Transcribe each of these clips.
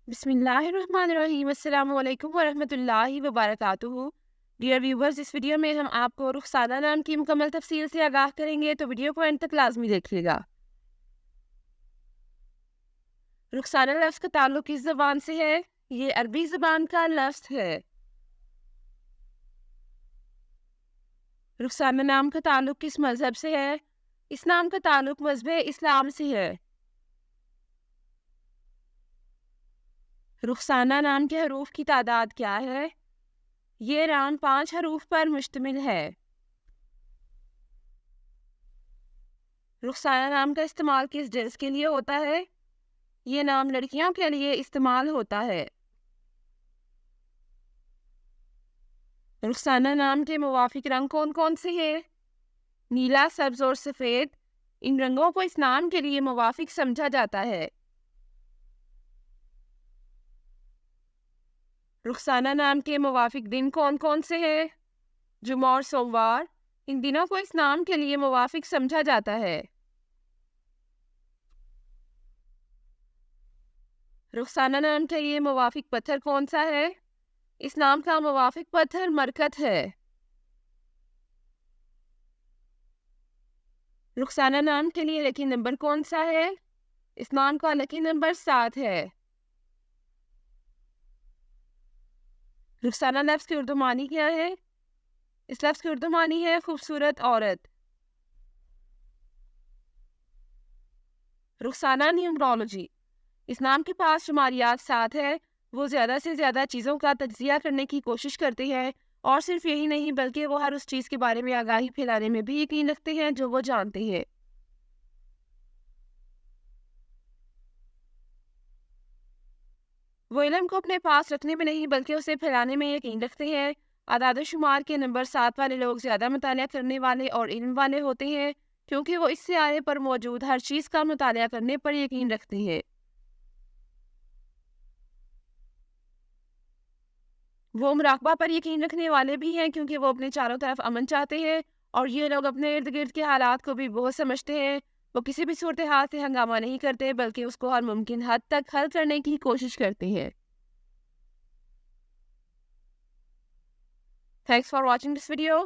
बिस्मिल्लाहिर्रहमानिर्रहीम। अस्सलामु अलैकुम वरहमतुल्लाहि वबरकातुहू। डियर व्यूवर्स, इस वीडियो में हम आपको रुखसाना नाम की मुकम्मल तफसील से आगाह करेंगे, तो वीडियो को एंड तक लाजमी देखिएगा। रुखसाना लफ्ज़ का ताल्लुक किस ज़बान से है? ये अरबी ज़बान का लफ्ज़ है। रुखसाना नाम का ताल्लुक किस मज़हब से है? इस नाम का ताल्लुक मज़हब इस्लाम से है। रुखसाना नाम के हरूफ की तादाद क्या है? ये नाम 5 हरूफ पर मुश्तमिल है। रुखसाना नाम का इस्तेमाल किस जिन्स के लिए होता है? ये नाम लड़कियों के लिए इस्तेमाल होता है। रुखसाना नाम के मुवाफिक रंग कौन कौन से हैं? नीला, सब्ज और सफ़ेद। इन रंगों को इस नाम के लिए मुवाफिक समझा जाता है। रुखसाना नाम के मुवाफिक दिन कौन कौन से हैं? जुमा और सोमवार। इन दिनों को इस नाम के लिए मुवाफिक समझा जाता है। रुखसाना नाम के लिए मुवाफिक पत्थर कौन सा है? इस नाम का मुवाफिक पत्थर मरकत है। रुखसाना नाम के लिए लकी नंबर कौन सा है? इस नाम का लकी नंबर 7 है। रुखसाना लफ्ज़ की उर्दू मानी क्या है? इस लफ्ज़ की उर्दू मानी है खूबसूरत औरत। रुखसाना न्यूमरोलॉजी। इस नाम के पास शुमारियात 7 है। वो ज़्यादा से ज़्यादा चीज़ों का तज्ज़िया करने की कोशिश करते हैं, और सिर्फ यही नहीं बल्कि वो हर उस चीज़ के बारे में आगाही फैलाने में भी यकीन रखते हैं जो वो जानते हैं। वो इल्म को अपने पास रखने में नहीं बल्कि उसे फैलाने में यकीन रखते हैं। आदाद शुमार के नंबर 7 वाले लोग ज़्यादा मुतालिया करने वाले और इल्म वाले होते हैं, क्योंकि वो इससे आने पर मौजूद हर चीज़ का मुतालिया करने पर यकीन रखते हैं। वो मुराकबा पर यकीन रखने वाले भी हैं, क्योंकि वो अपने चारों तरफ अमन चाहते हैं, और ये लोग अपने इर्द गिर्द के हालात को भी बहुत समझते हैं। वो किसी भी सूरत हाल से हंगामा नहीं करते बल्कि उसको हर मुमकिन हद तक हल करने की कोशिश करते हैं। Thanks for watching this video.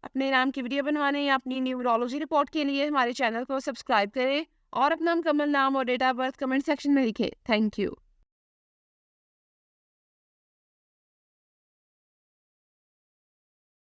अपने नाम की वीडियो बनवाने या अपनी न्यूमरोलॉजी रिपोर्ट के लिए हमारे चैनल को सब्सक्राइब करें, और अपना मुकम्मल नाम और date of birth comment section में लिखें। Thank you.